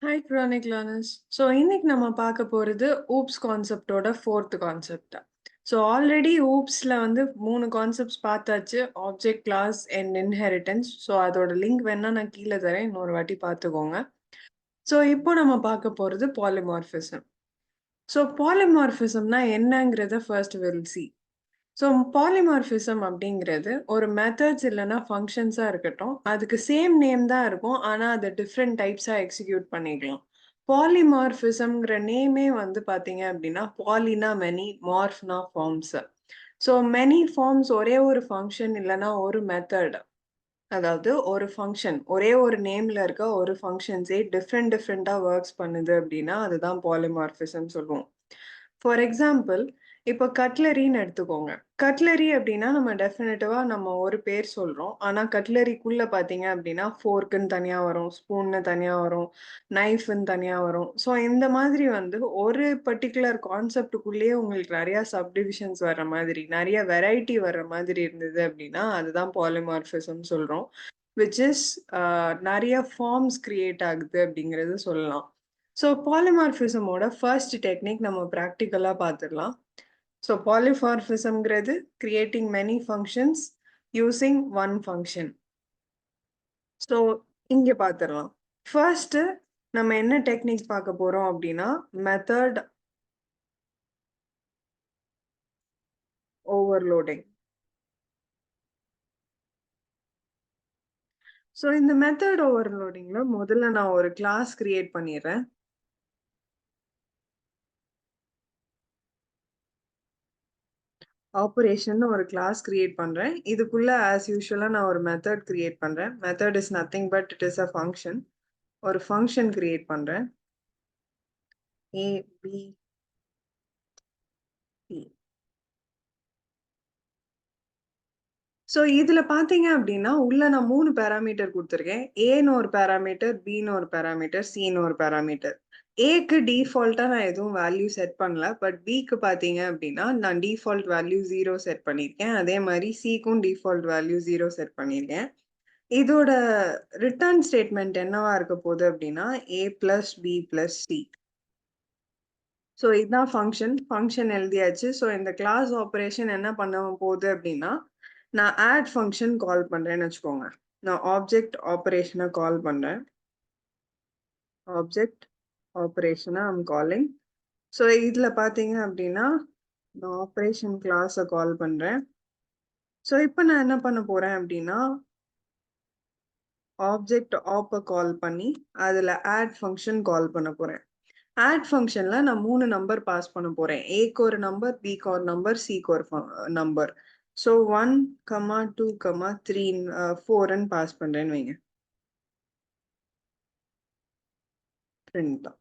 Hi Chronic Learners. So இன்னைக்கு நம்ம பார்க்க போறது oops கான்செப்டோட fourth கான்செப்ட். ஸோ ஆல்ரெடி ஓப்ஸ்ல வந்து 3 கான்செப்ட்ஸ் பார்த்தாச்சு. Object, class and inheritance. So அதோட லிங்க் வேணா நான் கீழே தரேன், இன்னொரு வாட்டி பார்த்துக்கோங்க. ஸோ இப்போ நம்ம பார்க்க போறது பாலிமார்பிசம். ஸோ பாலிமார்பிசம்னா என்னங்கிறத first will see. So polymorphism அப்படிங்கிறது ஒரு மெத்தட்ஸ் இல்லைன்னா ஃபங்க்ஷன்ஸாக இருக்கட்டும், அதுக்கு சேம் நேம் தான் இருக்கும், ஆனால் அதை டிஃப்ரெண்ட் டைப்ஸாக எக்ஸிக்யூட் பண்ணிக்கலாம். பாலிமார்பிசம்ங்கிற நேமே வந்து பார்த்தீங்க அப்படின்னா, பாலினா மெனி, மார்ஃப்னா ஃபார்ம்ஸ். ஸோ மெனி ஃபார்ம்ஸ் ஒரே ஒரு ஃபங்க்ஷன் இல்லைன்னா ஒரு மெத்தட், அதாவது ஒரு ஃபங்க்ஷன் ஒரே ஒரு நேம்ல இருக்க ஒரு ஃபங்க்ஷன்ஸே டிஃப்ரெண்டாக ஒர்க்ஸ் பண்ணுது அப்படின்னா அதுதான் பாலிமார்பிசம் சொல்லுவோம். ஃபார் எக்ஸாம்பிள், இப்போ கட்லரின்னு எடுத்துக்கோங்க. கட்லரி அப்படின்னா நம்ம டெஃபினட்டிவா நம்ம ஒரு பேர் சொல்றோம். ஆனா கட்லரிக்குள்ள பார்த்தீங்க அப்படின்னா, ஃபோர்க்குன்னு தனியா வரும், ஸ்பூன்னு தனியா வரும், நைஃப்ன்னு தனியா வரும். ஸோ இந்த மாதிரி வந்து ஒரு பர்ட்டிகுலர் கான்செப்ட்டுக்குள்ளேயே உங்களுக்கு நெறைய சப்டிவிஷன்ஸ் வர்ற மாதிரி, நெறைய வெரைட்டி வர்ற மாதிரி இருந்தது அப்படின்னா, அதுதான் பாலிமார்பிசம் சொல்றோம். விச் இஸ் நெறைய ஃபார்ம்ஸ் கிரியேட் ஆகுது அப்படிங்கிறது சொல்லலாம். ஸோ பாலிமார்பிசமோட ஃபர்ஸ்ட் டெக்னிக் நம்ம ப்ராக்டிக்கலா பார்த்துடலாம். ஸோ பாலிமார்பிசம்ங்கிறது creating many functions using one function. So இங்க பார்த்துடலாம். ஃபர்ஸ்ட் நம்ம என்ன டெக்னிக் பார்க்க போறோம் அப்படின்னா, மெத்தட் ஓவர்லோடிங். ஸோ இந்த மெத்தட் ஓவர்லோடிங்ல முதல்ல நான் ஒரு கிளாஸ் கிரியேட் பண்ணிடுறேன். ஆப்பரேஷன் ஒரு கிளாஸ் கிரியேட் பண்றேன். இதுக்குள்ள ஆஸ் யூஷுவலா நான் ஒரு மெத்தட் கிரியேட் பண்றேன். Method is nothing but it is a function. ஒரு ஃபங்க்ஷன் கிரியேட் பண்றேன். A, B, C. ஸோ இதுல பார்த்தீங்க அப்படின்னா, உள்ள நான் 3 பாராமீட்டர் குடுத்துருக்கேன். Aன்னு ஒரு பாராமீட்டர், Bன்னு ஒரு பாராமீட்டர், Cன்னு ஒரு பாராமீட்டர். Aக்கு டிஃபால்ட்டா நான் எதுவும் வேல்யூ செட் பண்ணல. பட் Bக்கு பார்த்தீங்க அப்படின்னா, நான் டிஃபால்ட் வேல்யூ 0 செட் பண்ணியிருக்கேன். அதே மாரி Cக்கும் டிஃபால்ட் வேல்யூ 0 செட் பண்ணியிருக்கேன். இதோட ரிட்டர்ன் ஸ்டேட்மெண்ட் என்னவா இருக்க போகுது அப்படின்னா, A plus B plus C. So இதுதான் ஃபங்க்ஷன். ஃபங்க்ஷன் எழுதியாச்சு. ஸோ இந்த கிளாஸ் ஆப்பரேஷன் என்ன பண்ண போகுது அப்படின்னா, நான் ஆட் ஃபங்க்ஷன் கால் பண்றேன்னு வச்சுக்கோங்க. நான் ஆப்ஜெக்ட் ஆப்பரேஷனை கால் பண்றேன். ஆப்ஜெக்ட் ஆப்பரேஷனை ஐம் காலிங். ஸோ இதுல பார்த்தீங்க அப்படின்னா, நான் ஆப்பரேஷன் கிளாஸை கால் பண்றேன். ஸோ இப்போ நான் என்ன பண்ண போறேன் அப்படின்னா, ஆப்ஜெக்ட் ஆப்பை கால் பண்ணி அதுல ஆட் ஃபங்க்ஷன் கால் பண்ண போறேன். ஆட் ஃபங்க்ஷன்ல நான் 3 நம்பர் பாஸ் பண்ண போறேன். ஏக்கு ஒரு நம்பர், பிக்கு ஒரு நம்பர், சிக்கு ஒரு நம்பர். ஸோ 1, 2, 3, 4ன்னு பாஸ் பண்றேன்னு வைங்க. பிரிண்ட் தான்.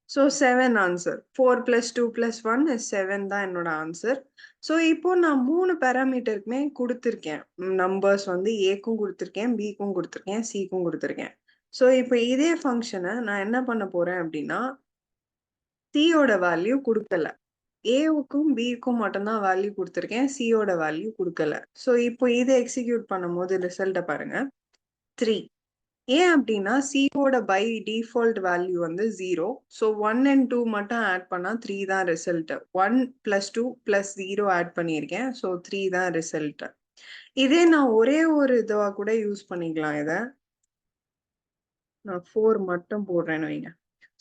So 7 answer. 4 + 2 + 1 is 7 தான் என்னோட ஆன்சர். ஸோ இப்போ நான் 3 பாராமீட்டருக்குமே குடுத்துருக்கேன். நம்பர்ஸ் வந்து ஏக்கும் குடுத்துருக்கேன், பிக்கும் குடுத்துருக்கேன், சிக்கும் குடுத்துருக்கேன். ஸோ இப்போ இதே ஃபங்க்ஷனை நான் என்ன பண்ண போறேன் அப்படின்னா, சியோட வேல்யூ குடுக்கல. ஏவுக்கும் பிக்கும் மட்டும் தான் வேல்யூ குடுத்துருக்கேன். சியோட வேல்யூ குடுக்கல. ஸோ இப்போ இதை எக்ஸிக்யூட் பண்ணும்போது ரிசல்ட்ட பாருங்க. 3. ஏன் அப்படின்னா சியோட பை டிஃபால்ட் வேல்யூ வந்து 0. ஸோ 1 அண்ட் 2 மட்டும் ஆட் பண்ணா 3 தான் ரிசல்ட். 1 + 2 + 0 ஆட் பண்ணியிருக்கேன். ஸோ 3 தான் ரிசல்ட். இதே நான் ஒரே ஒரு இதுவா கூட யூஸ் பண்ணிக்கலாம் இத. நான் 4 மட்டும் போடுறேன்னு வைங்க.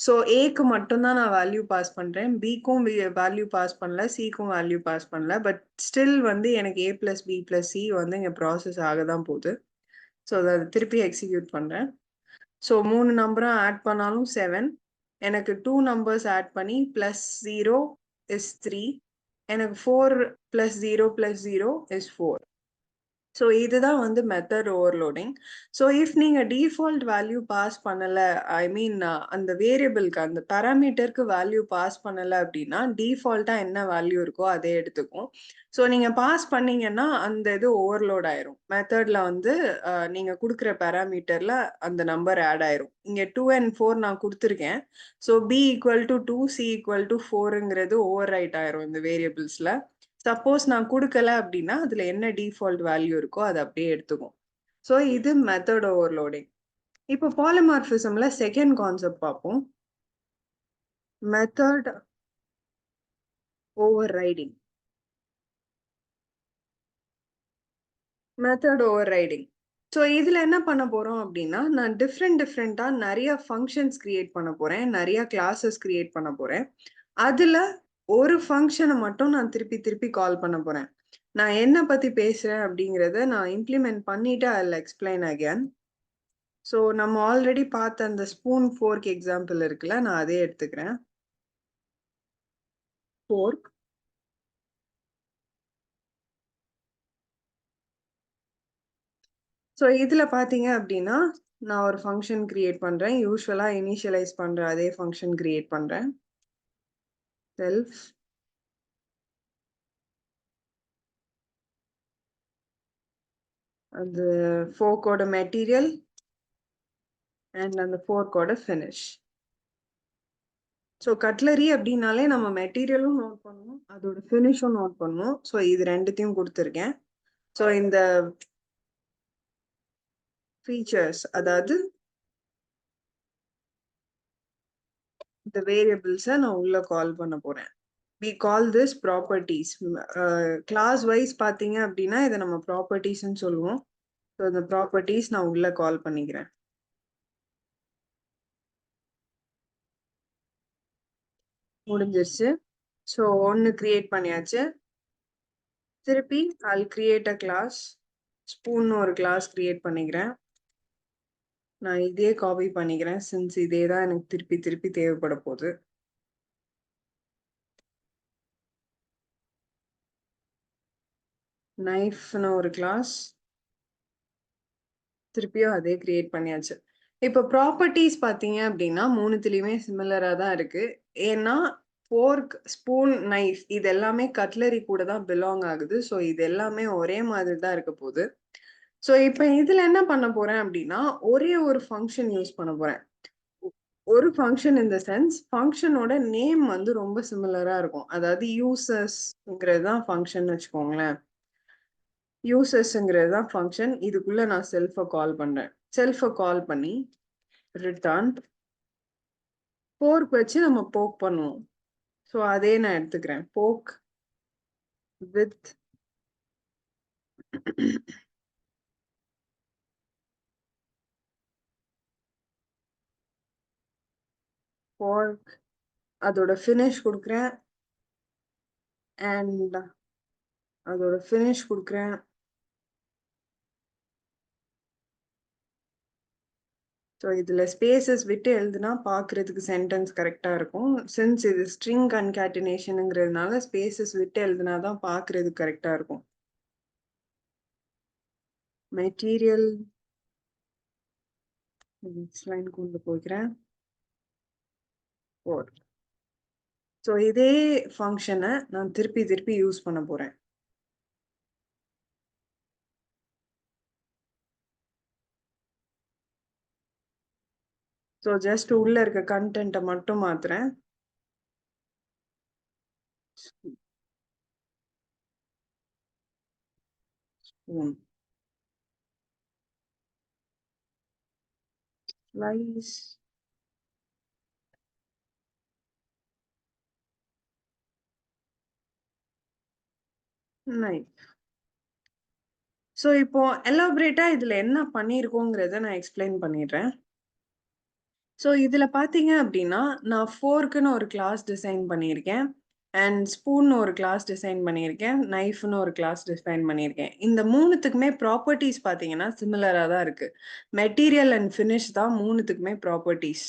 ஸோ ஏக்கு மட்டும் தான் நான் வேல்யூ பாஸ் பண்றேன். பிக்கும் வேல்யூ பாஸ் பண்ணல, சிக்கும் வேல்யூ பாஸ் பண்ணல. பட் ஸ்டில் வந்து எனக்கு A + B + C வந்து இங்க ப்ராசஸ் ஆக தான் போகுது. ஸோ அதை திருப்பி எக்ஸிக்யூட் பண்றேன். ஸோ 3 நம்பரும் ஆட் பண்ணாலும் 7. எனக்கு 2 நம்பர்ஸ் ஆட் பண்ணி +0 is 3. எனக்கு 4 + 0 + 0 is 4. ஸோ இதுதான் வந்து மெத்தட் ஓவர்லோடிங். ஸோ இஃப் நீங்க டிஃபால்ட் வேல்யூ பாஸ் பண்ணல, ஐ மீன் அந்த வேரியபிள்க்கு அந்த பாராமீட்டருக்கு வேல்யூ பாஸ் பண்ணல அப்படின்னா, டிஃபால்ட்டா என்ன வேல்யூ இருக்கோ அதே எடுத்துக்கும். ஸோ நீங்க பாஸ் பண்ணீங்கன்னா அந்த இது ஓவர்லோட் ஆயிரும். மெத்தட்ல வந்து நீங்க குடுக்குற பாராமீட்டர்ல அந்த நம்பர் ஆட் ஆயிரும். இங்க 2 and 4 நான் குடுத்துருக்கேன். ஸோ B = 2, C = 4ங்கிறது ஓவர் ரைட் ஆயிரும் இந்த வேரியபிள்ஸ்ல. சப்போஸ் நான் குடுக்கல அப்படின்னா, அதுல என்ன டிஃபால்ட் வேல்யூ இருக்கோ அத அப்படியே எடுத்துக்கும். ஸோ இது மெத்தட் ஓவர்லோடிங். இப்போ பாலிமார்பிசம்ல செகண்ட் கான்செப்ட் பார்ப்போம். Method over riding. Method over riding. So இதுல என்ன பண்ண போறோம் அப்படின்னா, நான் டிஃப்ரெண்டா நிறைய ஃபங்க்ஷன்ஸ் கிரியேட் பண்ண போறேன். நிறைய கிளாஸஸ் கிரியேட் பண்ண போறேன். அதுல ஒரு ஃபங்க்ஷனை மட்டும் நான் திருப்பி திருப்பி கால் பண்ண போறேன். நான் என்ன பத்தி பேசுறேன் அப்படிங்கிறத நான் இம்ப்ளிமெண்ட் பண்ணிட்டு I will explain again. So நம்ம ஆல்ரெடி பார்த்த அந்த ஸ்பூன் ஃபோர்க் எக்ஸாம்பிள் இருக்குல்ல, நான் அதே எடுத்துக்கிறேன். ஃபோர்க். ஸோ இதுல பார்த்தீங்க அப்படின்னா, நான் ஒரு ஃபங்க்ஷன் கிரியேட் பண்றேன். யூசுவலா இனிஷியலைஸ் பண்ற அதே ஃபங்க்ஷன் கிரியேட் பண்றேன். செல்ஃப் அந்த ஃபோர்க்கோட மெட்டீரியல் அண்ட் அந்த ஃபோர்க்கோட ஃபினிஷ். ஸோ கட்லரி அப்படின்னாலே நம்ம மெட்டீரியலும் நோட் பண்ணணும், அதோட ஃபினிஷும் நோட் பண்ணணும். ஸோ இது ரெண்டுத்தையும் கொடுத்துருக்கேன். ஸோ இந்த ஃபீச்சர்ஸ், அதாவது இந்த வேரியபிள்ஸை நான் உள்ள கால் பண்ண போறேன். we call this properties. Class wise பார்த்தீங்க அப்படின்னா இதை நம்ம ப்ராப்பர்ட்டிஸ்ன்னு சொல்லுவோம். ஸோ இந்த ப்ராப்பர்ட்டிஸ் நான் உள்ள கால் பண்ணிக்கிறேன். முடிஞ்சிருச்சு. ஸோ ஒன்று கிரியேட் பண்ணியாச்சு. திருப்பி I'll create a class. Spoon ஒரு கிளாஸ் கிரியேட் பண்ணிக்கிறேன். நான் இதே காப்பி பண்ணிக்கிறேன், சின்ஸ் இதே தான் எனக்கு திருப்பி திருப்பி தேவைப்பட போகுது. நைஃப்னு ஒரு கிளாஸ் திருப்பியும் அதே கிரியேட் பண்ணியாச்சு. இப்போ ப்ராப்பர்ட்டிஸ் பார்த்தீங்க அப்படின்னா மூணுத்துலேயுமே சிமிலராக தான் இருக்கு. ஏன்னா ஃபோர்க், ஸ்பூன், நைஃப் இது எல்லாமே கட்லரி கூட தான் பிலாங் ஆகுது. ஸோ இது எல்லாமே ஒரே மாதிரி தான் இருக்க போகுது. ஸோ இப்போ இதில் என்ன பண்ண போறேன் அப்படின்னா, ஒரே ஒரு ஃபங்க்ஷன் யூஸ் பண்ண போறேன். ஒரு ஃபங்க்ஷன் இன் த சென்ஸ் ஃபங்க்ஷனோட நேம் வந்து ரொம்ப சிமிலரா இருக்கும். அதாவது யூசர்ஸ்ங்கிறது தான் ஃபங்க்ஷன் வச்சுக்கோங்களேன். யூசர்ஸ்ங்கிறது தான் ஃபங்க்ஷன். இதுக்குள்ள நான் செல்ஃபை கால் பண்றேன். செல்ஃபை கால் பண்ணி ரிட்டர்ன் போர்க் வச்சு நம்ம போக் பண்ணுவோம். ஸோ அதே நான் எடுத்துக்கிறேன். போக் வித் போர்க், அதோட ஃபினிஷ் கொடுக்குறேன் அண்ட் அதோட ஃபினிஷ் கொடுக்குறேன். ஸோ இதில் ஸ்பேசஸ் விட்டு எழுதுனா பார்க்குறதுக்கு சென்டென்ஸ் கரெக்டாக இருக்கும். சின்ஸ் இது ஸ்ட்ரிங் கன்கேட்டினேஷனுங்கிறதுனால ஸ்பேசஸ் விட்டு எழுதுனா தான் பார்க்குறதுக்கு கரெக்டாக இருக்கும். மெட்டீரியல் நெக்ஸ்ட் லைன் கொண்டு போய்க்கிறேன். ஃபோர். ஸோ இதே ஃபங்க்ஷனை நான் திருப்பி திருப்பி யூஸ் பண்ண போகிறேன். ஸோ ஜஸ்ட் உள்ள இருக்க கண்டென்ட்டை மட்டும் மாத்துறேன். Slice. Knife. ஸோ இப்போ எலாபரேட்டா இதுல என்ன பண்ணியிருக்கோங்கிறத நான் எக்ஸ்பிளைன் பண்ணிடுறேன். ஸோ இதுல பார்த்தீங்க அப்படின்னா, நான் ஃபோர்க்குன்னு ஒரு கிளாஸ் டிசைன் பண்ணியிருக்கேன். அண்ட் ஸ்பூன்னு ஒரு கிளாஸ் டிசைன் பண்ணியிருக்கேன். நைஃப்னு ஒரு கிளாஸ் டிசைன் பண்ணியிருக்கேன். இந்த மூணுத்துக்குமே ப்ராப்பர்ட்டீஸ் பார்த்தீங்கன்னா சிமிலரா தான் இருக்கு. மெட்டீரியல் அண்ட் ஃபினிஷ் தான் மூணுத்துக்குமே properties.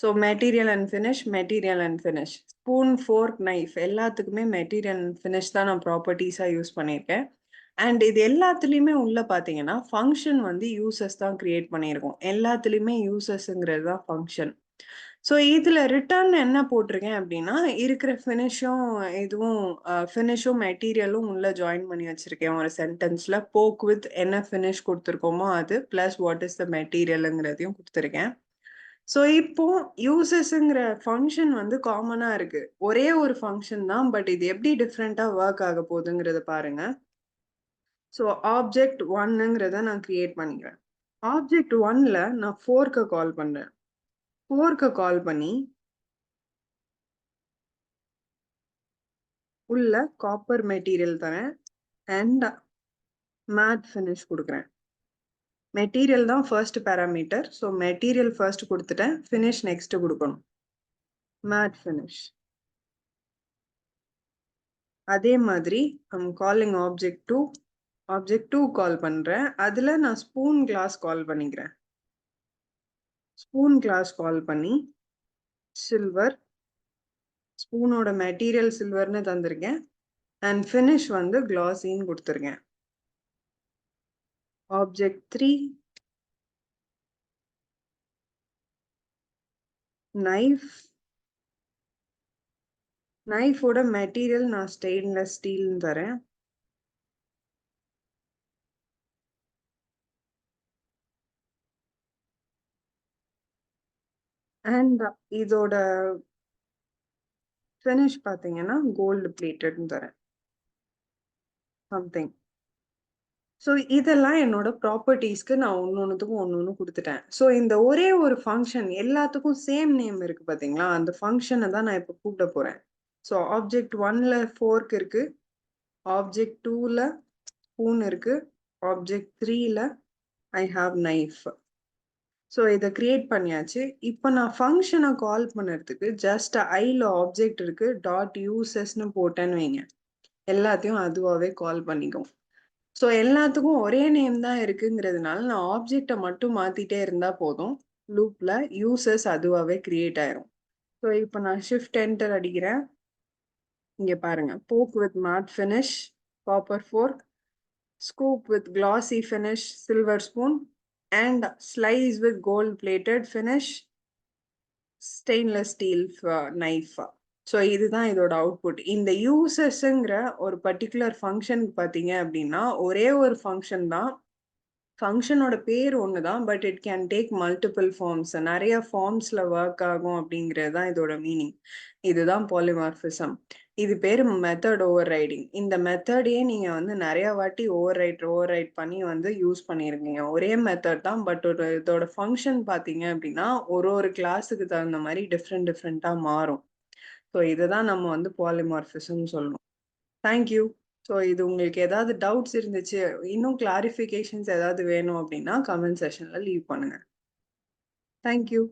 So material and finish, material and finish. Spoon, fork, knife எல்லாத்துக்குமே மெட்டீரியல் அண்ட் ஃபினிஷ் தான் நான் ப்ராப்பர்ட்டீஸாக யூஸ் பண்ணியிருக்கேன். அண்ட் இது எல்லாத்துலேயுமே உள்ள பார்த்தீங்கன்னா ஃபங்க்ஷன் வந்து யூசர்ஸ் தான் கிரியேட் பண்ணியிருக்கோம். எல்லாத்துலேயுமே யூசர்ஸுங்கிறது தான் ஃபங்க்ஷன். ஸோ இதில் ரிட்டர்ன் என்ன போட்டிருக்கேன் அப்படின்னா, இருக்கிற ஃபினிஷும் இதுவும் ஃபினிஷும் மெட்டீரியலும் உள்ள ஜாயின் பண்ணி வச்சிருக்கேன் ஒரு சென்டென்ஸில். போக் வித் என்ன ஃபினிஷ் கொடுத்துருக்கோமோ அது ப்ளஸ் வாட் இஸ் த மெட்டீரியலுங்கிறதையும் கொடுத்துருக்கேன். ஸோ இப்போ யூசஸ்ங்கிற ஃபங்க்ஷன் வந்து காமனாக இருக்கு. ஒரே ஒரு ஃபங்க்ஷன் தான், பட் இது எப்படி டிஃப்ரெண்ட்டாக ஒர்க் ஆக போகுதுங்கிறத பாருங்க. ஸோ ஆப்ஜெக்ட் ஒன்னுங்கிறத நான் கிரியேட் பண்ணிக்கிறேன். ஆப்ஜெக்ட் ஒன்ல நான் ஃபோர்க்கை கால் பண்றேன். ஃபோர்க்கை கால் பண்ணி உள்ள காப்பர் மெட்டீரியல் தரேன் அண்ட் மேட் ஃபினிஷ் கொடுக்குறேன். மெட்டீரியல் தான் first parameter. So material first கொடுத்துட்டேன், ஃபினிஷ் நெக்ஸ்ட் கொடுக்கணும். Matte finish. அதே மாதிரி I'm calling object two call பண்றேன். அதுல நான் ஸ்பூன் கிளாஸ் கால் பண்ணிக்கிறேன். ஸ்பூன் கிளாஸ் கால் பண்ணி சில்வர், ஸ்பூனோட மெட்டீரியல் சில்வர்னு தந்திருக்கேன் அண்ட் ஃபினிஷ் வந்து கிளாஸின்னு கொடுத்துருக்கேன். ஆப்ஜெக்ட் 3 நைஃபோட மெட்டீரியல் நான் ஸ்டெயின்லெஸ் ஸ்டீல்னு தரேன். அண்ட் இதோட ஃபினிஷ் பார்த்தீங்கன்னா கோல்டு பிளேட்டட்னு தரேன் சம்திங். ஸோ இதெல்லாம் என்னோட ப்ராப்பர்ட்டிஸ்க்கு நான் ஒன்னொன்னுத்துக்கும் ஒன்னொன்னு கொடுத்துட்டேன். ஸோ இந்த ஒரே ஒரு ஃபங்க்ஷன் எல்லாத்துக்கும் சேம் நேம் இருக்கு பார்த்தீங்களா, அந்த ஃபங்க்ஷனை தான் நான் இப்போ கூப்பிட போறேன். ஸோ ஆப்ஜெக்ட் ஒன்ல ஃபோர்க் இருக்கு, ஆப்ஜெக்ட் டூல ஸ்பூன் இருக்கு, ஆப்ஜெக்ட் த்ரீல ஐ ஹாவ் நைஃப். ஸோ இதை கிரியேட் பண்ணியாச்சு. இப்போ நான் ஃபங்க்ஷனை கால் பண்ணுறதுக்கு ஜஸ்ட் ஐல ஆப்ஜெக்ட் இருக்கு, டாட் யூசஸ்ன்னு போட்டேன்னு வைங்க, எல்லாத்தையும் அதுவாகவே கால் பண்ணிக்கும். ஸோ எல்லாத்துக்கும் ஒரே நேம் தான் இருக்குங்கிறதுனால நான் ஆப்ஜெக்டை மட்டும் மாத்திட்டே இருந்தா போதும், லூப்ல யூசஸ் அதுவாகவே கிரியேட் ஆயிரும். ஸோ இப்போ நான் ஷிஃப்ட் என்டர் அடிக்கிறேன். இங்க பாருங்க, fork with matte finish copper fork, scoop with glossy finish silver spoon, and slice with gold plated finish stainless steel knife. So இதுதான் இதோட அவுட்புட். இந்த யூசஸ்ங்கிற ஒரு பர்டிகுலர் ஃபங்க்ஷனுக்கு பார்த்தீங்க அப்படின்னா ஒரே ஒரு ஃபங்க்ஷன் தான், ஃபங்க்ஷனோட பேர் ஒன்று தான், but it can take multiple forms, நிறைய ஃபார்ம்ஸில் ஒர்க் ஆகும் அப்படிங்கிறது தான் இதோட மீனிங். இதுதான் பாலிமார்பிசம். இது பேர் மெத்தட் ஓவர் ரைடிங். இந்த மெத்தடையே நீங்கள் வந்து நிறைய வாட்டி ஓவர் ரைட் பண்ணி வந்து யூஸ் பண்ணியிருக்கீங்க. ஒரே மெத்தட் தான், பட் இதோட ஃபங்க்ஷன் பார்த்தீங்க அப்படின்னா ஒரு கிளாஸுக்கு தகுந்த மாதிரி டிஃப்ரெண்ட்டாக மாறும். ஸோ இதுதான் நம்ம வந்து பாலிமார்பிசம் சொல்லணும். தேங்க்யூ. ஸோ இது உங்களுக்கு ஏதாவது டவுட்ஸ் இருந்துச்சு, இன்னும் கிளாரிஃபிகேஷன்ஸ் ஏதாவது வேணும் அப்படின்னா கமெண்ட் செஷன்ல லீவ் பண்ணுங்க. தேங்க்யூ.